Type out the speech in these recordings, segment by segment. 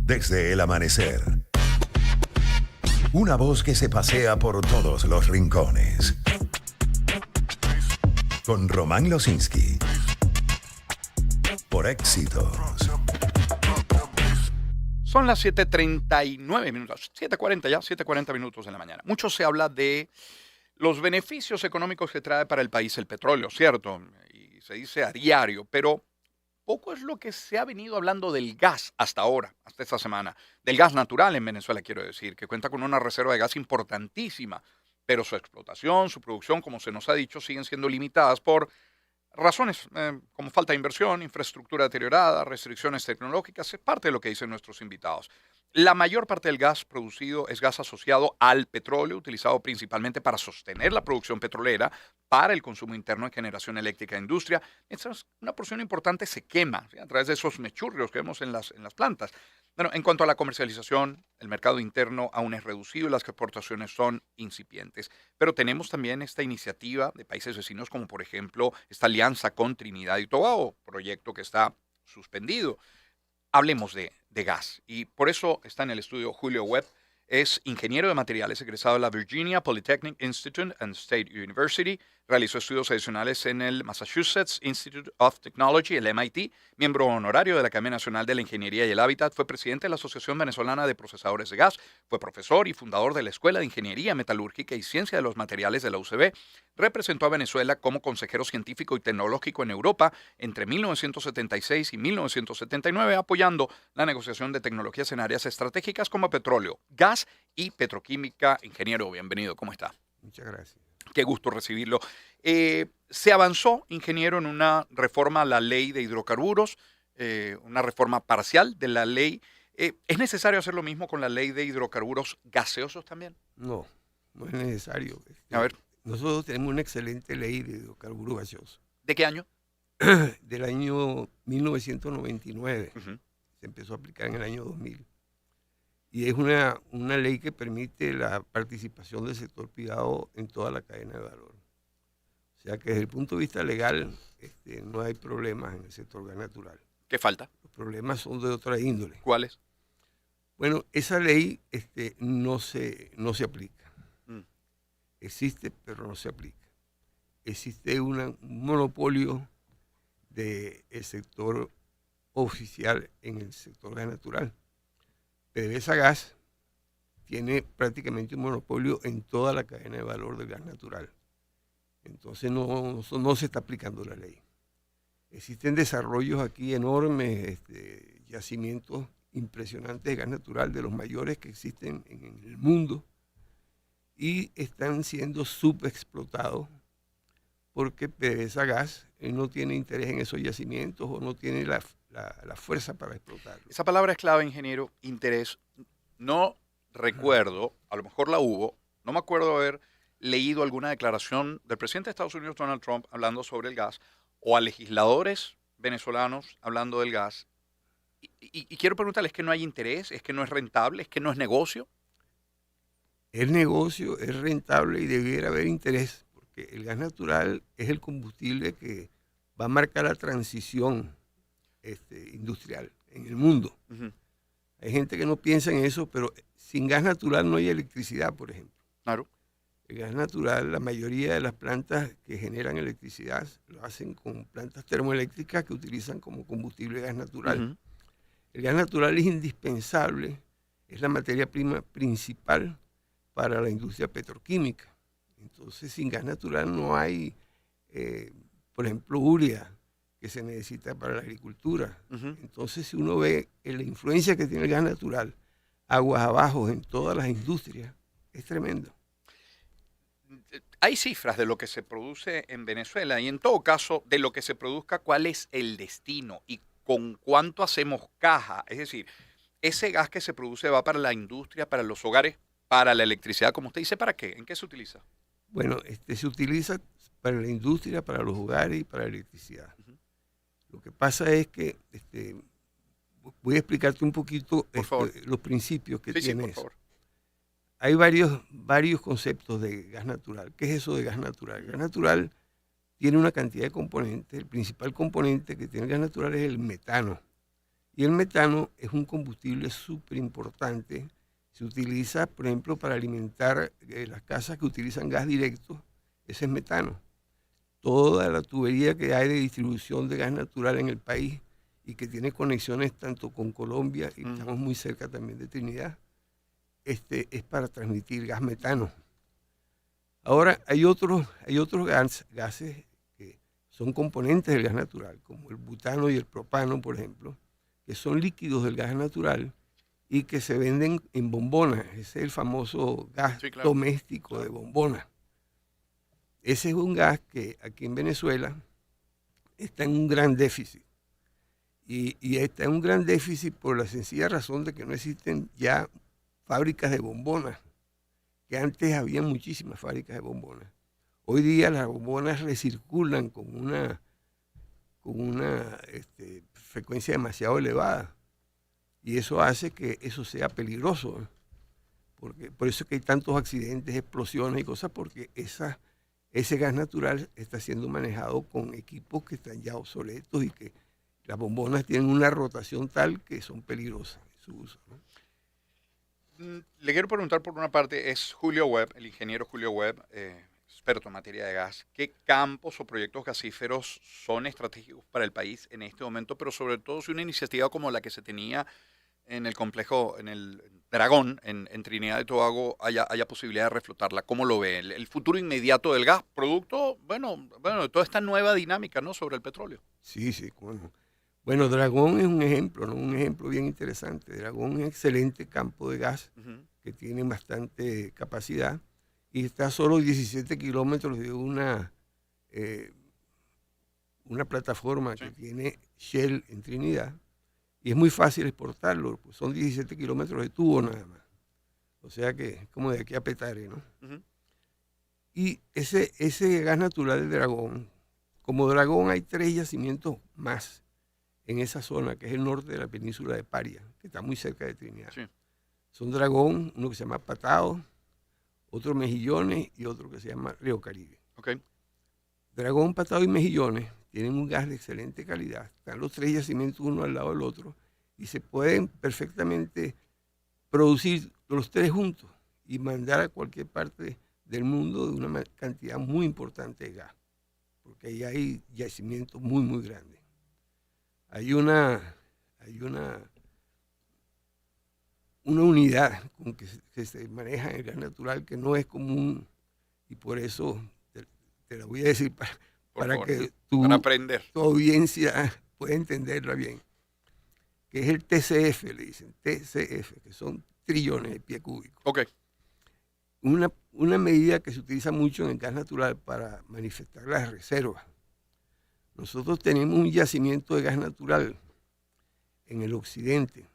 Desde el amanecer. Una voz que se pasea por todos los rincones. Con Román Losinski. Por Éxitos. Son las 7:39 minutos, 7:40 ya, 7:40 minutos de la mañana. Mucho se habla de los beneficios económicos que trae para el país el petróleo, ¿cierto? Y se dice a diario, pero poco es lo que se ha venido hablando del gas hasta ahora, hasta esta semana. Del gas natural en Venezuela, quiero decir, que cuenta con una reserva de gas importantísima, pero su explotación, su producción, como se nos ha dicho, siguen siendo limitadas por razones como falta de inversión, infraestructura deteriorada, restricciones tecnológicas, es parte de lo que dicen nuestros invitados. La mayor parte del gas producido es gas asociado al petróleo, utilizado principalmente para sostener la producción petrolera, para el consumo interno en generación eléctrica e industria, mientras una porción importante se quema, ¿sí?, a través de esos mechurrios que vemos en las plantas. Bueno, en cuanto a la comercialización, el mercado interno aún es reducido y las exportaciones son incipientes. Pero tenemos también esta iniciativa de países vecinos, como por ejemplo esta alianza con Trinidad y Tobago, proyecto que está suspendido. Hablemos de gas. Y por eso está en el estudio Julio Webb. Es ingeniero de materiales egresado de la Virginia Polytechnic Institute and State University. Realizó estudios adicionales en el Massachusetts Institute of Technology, el MIT. Miembro honorario de la Academia Nacional de la Ingeniería y el Hábitat. Fue presidente de la Asociación Venezolana de Procesadores de Gas. Fue profesor y fundador de la Escuela de Ingeniería Metalúrgica y Ciencia de los Materiales de la UCB. Representó a Venezuela como consejero científico y tecnológico en Europa entre 1976 y 1979, apoyando la negociación de tecnologías en áreas estratégicas como petróleo, gas y petroquímica. Ingeniero, bienvenido. ¿Cómo está? Muchas gracias. Qué gusto recibirlo. Se avanzó, ingeniero, en una reforma a la ley de hidrocarburos, una reforma parcial de la ley. ¿Es necesario hacer lo mismo con la ley de hidrocarburos gaseosos también? No, no es necesario. A ver. Nosotros tenemos una excelente ley de hidrocarburos gaseosos. ¿De qué año? Del año 1999. Uh-huh. Se empezó a aplicar en el año 2000. Y es una ley que permite la participación del sector privado en toda la cadena de valor. O sea que desde el punto de vista legal no hay problemas en el sector gas natural. ¿Qué falta? Los problemas son de otra índole. ¿Cuáles? Bueno, esa ley no se aplica. Existe, pero no se aplica. Existe un monopolio del sector oficial en el sector gas natural. PDVSA Gas tiene prácticamente un monopolio en toda la cadena de valor del gas natural. Entonces no se está aplicando la ley. Existen desarrollos aquí enormes, yacimientos impresionantes de gas natural, de los mayores que existen en el mundo, y están siendo subexplotados porque PDVSA Gas no tiene interés en esos yacimientos o no tiene la fuerza para explotarlo. Esa palabra es clave, ingeniero, interés. No recuerdo, a lo mejor la hubo, no me acuerdo haber leído alguna declaración del presidente de Estados Unidos, Donald Trump, hablando sobre el gas, o a legisladores venezolanos hablando del gas. Y quiero preguntarles, ¿es que no hay interés? ¿Es que no es rentable? ¿Es que no es negocio? Es negocio, es rentable y debiera haber interés, porque el gas natural es el combustible que va a marcar la transición industrial en el mundo. Uh-huh. Hay gente que no piensa en eso, pero sin gas natural no hay electricidad, por ejemplo. Claro. El gas natural, la mayoría de las plantas que generan electricidad lo hacen con plantas termoeléctricas que utilizan como combustible gas natural. Uh-huh. El gas natural es indispensable, es la materia prima principal para la industria petroquímica. Entonces, sin gas natural no hay, por ejemplo, urea, que se necesita para la agricultura. Uh-huh. Entonces, si uno ve la influencia que tiene el gas natural, aguas abajo en todas las industrias, es tremendo. Hay cifras de lo que se produce en Venezuela y en todo caso de lo que se produzca, ¿cuál es el destino y con cuánto hacemos caja? Es decir, ese gas que se produce va para la industria, para los hogares, para la electricidad, como usted dice, ¿para qué? ¿En qué se utiliza? Bueno, se utiliza para la industria, para los hogares y para la electricidad. Uh-huh. Lo que pasa es que voy a explicarte un poquito los principios que tiene por eso. favor. Hay varios conceptos de gas natural. ¿Qué es eso de gas natural? El gas natural tiene una cantidad de componentes. El principal componente que tiene el gas natural es el metano. Y el metano es un combustible súper importante. Se utiliza, por ejemplo, para alimentar las casas que utilizan gas directo. Ese es metano. Toda la tubería que hay de distribución de gas natural en el país y que tiene conexiones tanto con Colombia y estamos muy cerca también de Trinidad, es para transmitir gas metano. Ahora, hay otros gases que son componentes del gas natural, como el butano y el propano, por ejemplo, que son líquidos del gas natural y que se venden en bombonas. Ese es el famoso gas doméstico de bombona. Ese es un gas que aquí en Venezuela está en un gran déficit. Y está en un gran déficit por la sencilla razón de que no existen ya fábricas de bombonas, que antes había muchísimas fábricas de bombonas. Hoy día las bombonas recirculan con una frecuencia demasiado elevada. Y eso hace que eso sea peligroso, ¿eh? Por eso es que hay tantos accidentes, explosiones y cosas, porque ese gas natural está siendo manejado con equipos que están ya obsoletos y que las bombonas tienen una rotación tal que son peligrosas en su uso, ¿no? Le quiero preguntar por una parte, es Julio Webb, el ingeniero Julio Webb, experto en materia de gas. ¿Qué campos o proyectos gasíferos son estratégicos para el país en este momento? Pero sobre todo si una iniciativa como la que se tenía en el complejo, en el Dragón, en Trinidad y Tobago, haya posibilidad de reflotarla. ¿Cómo lo ve? El futuro inmediato del gas, producto, bueno, de toda esta nueva dinámica, ¿no?, sobre el petróleo. Sí, bueno. Bueno, Dragón es un ejemplo, ¿no? Un ejemplo bien interesante. Dragón es un excelente campo de gas que tiene bastante capacidad y está a solo 17 kilómetros de una plataforma que tiene Shell en Trinidad y es muy fácil exportarlo, pues son 17 kilómetros de tubo nada más. O sea que es como de aquí a Petare, ¿no? Y ese gas natural de Dragón, como Dragón hay 3 yacimientos más en esa zona, que es el norte de la península de Paria, que está muy cerca de Trinidad. Sí. Son Dragón, uno que se llama Patao, otro Mejillones y otro que se llama Río Caribe. Okay. Dragón, Patao y Mejillones tienen un gas de excelente calidad. Están los 3 yacimientos uno al lado del otro y se pueden perfectamente producir los 3 juntos y mandar a cualquier parte del mundo de una cantidad muy importante de gas, porque ahí hay yacimientos muy, muy grandes. Hay una unidad con que se maneja el gas natural que no es común y por eso te la voy a decir para que tu audiencia pueda entenderla bien, que es el TCF, le dicen, TCF, que son trillones de pies cúbicos. Okay. Una medida que se utiliza mucho en el gas natural para manifestar las reservas. Nosotros tenemos un yacimiento de gas natural en el occidente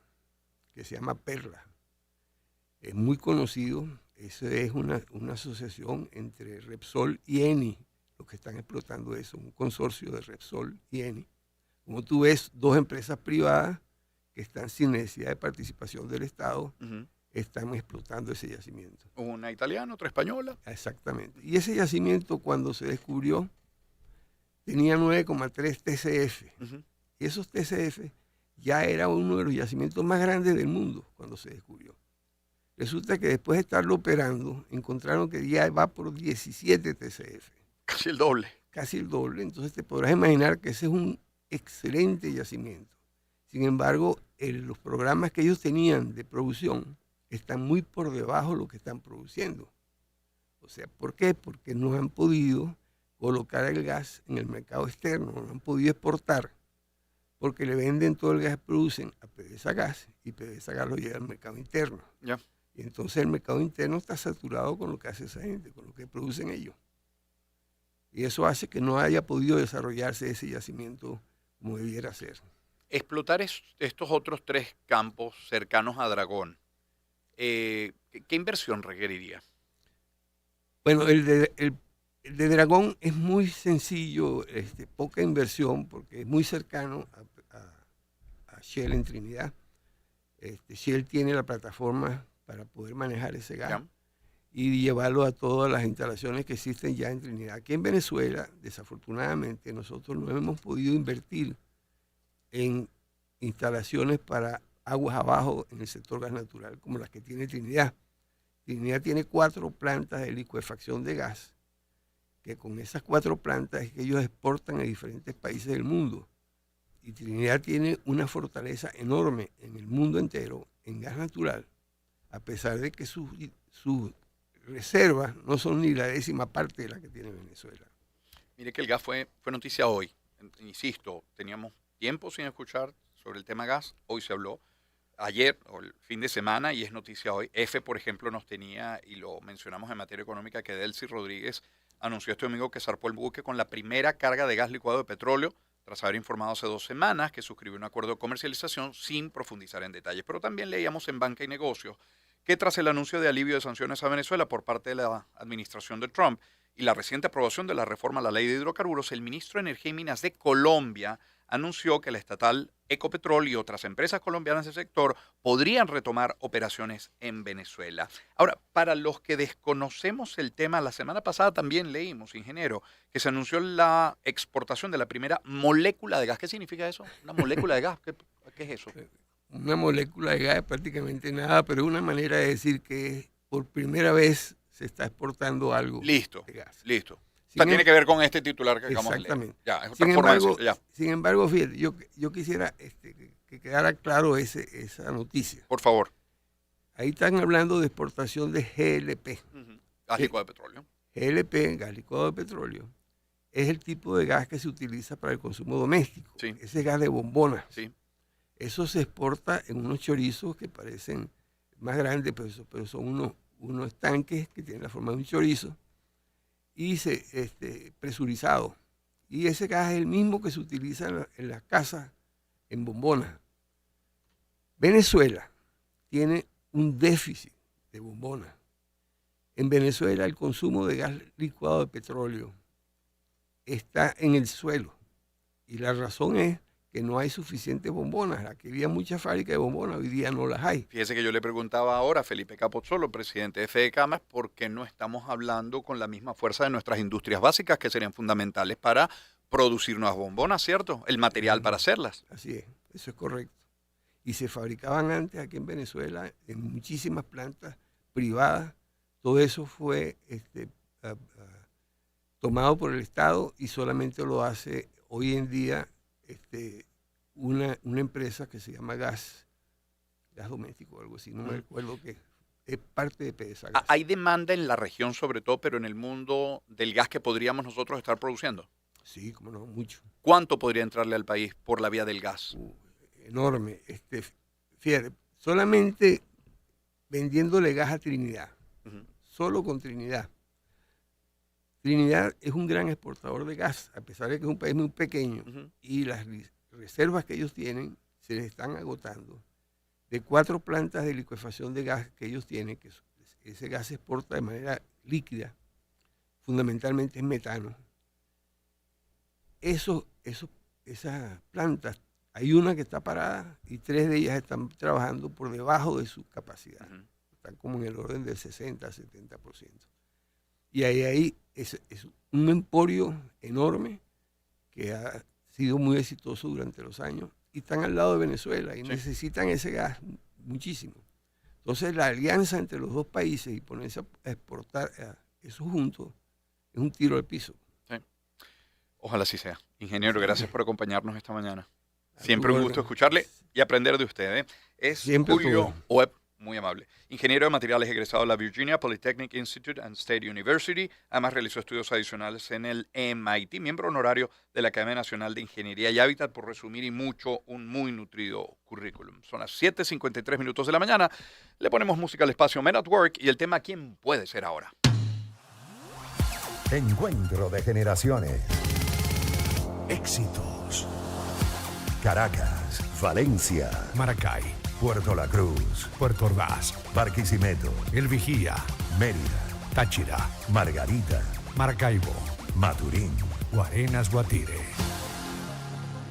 que se llama Perla. Es muy conocido. Esa es una asociación entre Repsol y Eni, los que están explotando eso, un consorcio de Repsol y Eni. Como tú ves, 2 empresas privadas que están sin necesidad de participación del Estado, están explotando ese yacimiento. Una italiana, otra española. Exactamente. Y ese yacimiento, cuando se descubrió, tenía 9,3 TCF. Y esos TCF ya era uno de los yacimientos más grandes del mundo cuando se descubrió. Resulta que después de estarlo operando, encontraron que ya va por 17 TCF. Casi el doble. Casi el doble. Entonces te podrás imaginar que ese es un excelente yacimiento. Sin embargo, los programas que ellos tenían de producción están muy por debajo de lo que están produciendo. O sea, ¿por qué? Porque no han podido colocar el gas en el mercado externo, no han podido exportar, porque le venden todo el gas que producen a PDVSA Gas y PDVSA Gas lo lleva al mercado interno. Yeah. Y entonces el mercado interno está saturado con lo que hace esa gente, con lo que producen ellos. Y eso hace que no haya podido desarrollarse ese yacimiento como debiera ser. Explotar estos otros 3 campos cercanos a Dragón, ¿qué inversión requeriría? Bueno, el de Dragón es muy sencillo, poca inversión, porque es muy cercano a Shell en Trinidad. Shell tiene la plataforma para poder manejar ese gas y llevarlo a todas las instalaciones que existen ya en Trinidad. Aquí en Venezuela, desafortunadamente, nosotros no hemos podido invertir en instalaciones para aguas abajo en el sector gas natural, como las que tiene Trinidad. Trinidad tiene 4 plantas de licuefacción de gas, que con esas 4 plantas es que ellos exportan a diferentes países del mundo. Y Trinidad tiene una fortaleza enorme en el mundo entero en gas natural, a pesar de que sus reservas no son ni la 10ª parte de la que tiene Venezuela. Mire que el gas fue noticia hoy. Insisto, teníamos tiempo sin escuchar sobre el tema gas. Hoy se habló. Ayer o el fin de semana y es noticia hoy. EFE, por ejemplo, nos tenía, y lo mencionamos en materia económica, que Delcy Rodríguez anunció este domingo que zarpó el buque con la primera carga de gas licuado de petróleo, tras haber informado hace 2 semanas que suscribió un acuerdo de comercialización sin profundizar en detalles. Pero también leíamos en Banca y Negocios que tras el anuncio de alivio de sanciones a Venezuela por parte de la administración de Trump y la reciente aprobación de la reforma a la ley de hidrocarburos, el ministro de Energía y Minas de Colombia anunció que la estatal Ecopetrol y otras empresas colombianas del sector podrían retomar operaciones en Venezuela. Ahora, para los que desconocemos el tema, la semana pasada también leímos, ingeniero, que se anunció la exportación de la primera molécula de gas. ¿Qué significa eso? ¿Una molécula de gas? ¿Qué es eso? Una molécula de gas es prácticamente nada, pero es una manera de decir que por primera vez se está exportando algo de gas. Listo. O sea, tiene que ver con este titular que acabamos de leer. Exactamente. Ya, es otra forma de decirlo, ya. Sin embargo, fíjate, yo quisiera que quedara claro esa noticia. Por favor. Ahí están hablando de exportación de GLP. Gas licuado de petróleo. GLP, gas licuado de petróleo, es el tipo de gas que se utiliza para el consumo doméstico. Sí. Ese gas de bombonas. Sí. Eso se exporta en unos chorizos que parecen más grandes, pero son unos tanques que tienen la forma de un chorizo y presurizado. Y ese gas es el mismo que se utiliza en las casas en bombonas. Venezuela tiene un déficit de bombonas. En Venezuela el consumo de gas licuado de petróleo está en el suelo. Y la razón es que no hay suficientes bombonas. Aquí había muchas fábricas de bombonas, hoy día no las hay. Fíjese que yo le preguntaba ahora a Felipe Capozzolo, presidente de FEDECAMAS, por qué no estamos hablando con la misma fuerza de nuestras industrias básicas que serían fundamentales para producir nuevas bombonas, ¿cierto? El material para hacerlas. Así es, eso es correcto. Y se fabricaban antes aquí en Venezuela, en muchísimas plantas privadas. Todo eso fue tomado por el Estado y solamente lo hace hoy en día una empresa que se llama gas doméstico o algo así, no me recuerdo, que es parte de PDVSA Gas. Hay demanda en la región sobre todo, pero en el mundo del gas que podríamos nosotros estar produciendo. Sí, como no, mucho. ¿Cuánto podría entrarle al país por la vía del gas? Enorme. Fíjate, solamente vendiéndole gas a Trinidad, solo con Trinidad. Trinidad es un gran exportador de gas, a pesar de que es un país muy pequeño, y las reservas que ellos tienen se les están agotando. De 4 plantas de licuefacción de gas que ellos tienen, que ese gas se exporta de manera líquida, fundamentalmente es metano. Esas plantas, hay una que está parada y 3 de ellas están trabajando por debajo de su capacidad. Están como en el orden del 60-70%. Y ahí es un emporio enorme que ha sido muy exitoso durante los años y están al lado de Venezuela y necesitan ese gas muchísimo. Entonces la alianza entre los dos países y ponerse a exportar eso juntos es un tiro al piso. Sí. Ojalá así sea. Ingeniero, gracias por acompañarnos esta mañana. Siempre un gusto escucharle y aprender de usted, ¿eh? Es Siempre Julio Webb, muy amable. Ingeniero de materiales egresado de la Virginia Polytechnic Institute and State University. Además realizó estudios adicionales en el MIT, miembro honorario de la Academia Nacional de Ingeniería y Hábitat, por resumir y mucho, un muy nutrido currículum. Son las 7:53 minutos de la mañana. Le ponemos música al espacio Men at Work y el tema ¿Quién puede ser ahora? Encuentro de generaciones. Éxitos. Caracas, Valencia, Maracay, Puerto La Cruz, Puerto Ordaz, Barquisimeto, El Vigía, Mérida, Táchira, Margarita, Maracaibo, Maturín. Guarenas, Guatire.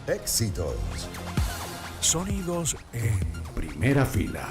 Éxitos. Sonidos en primera fila.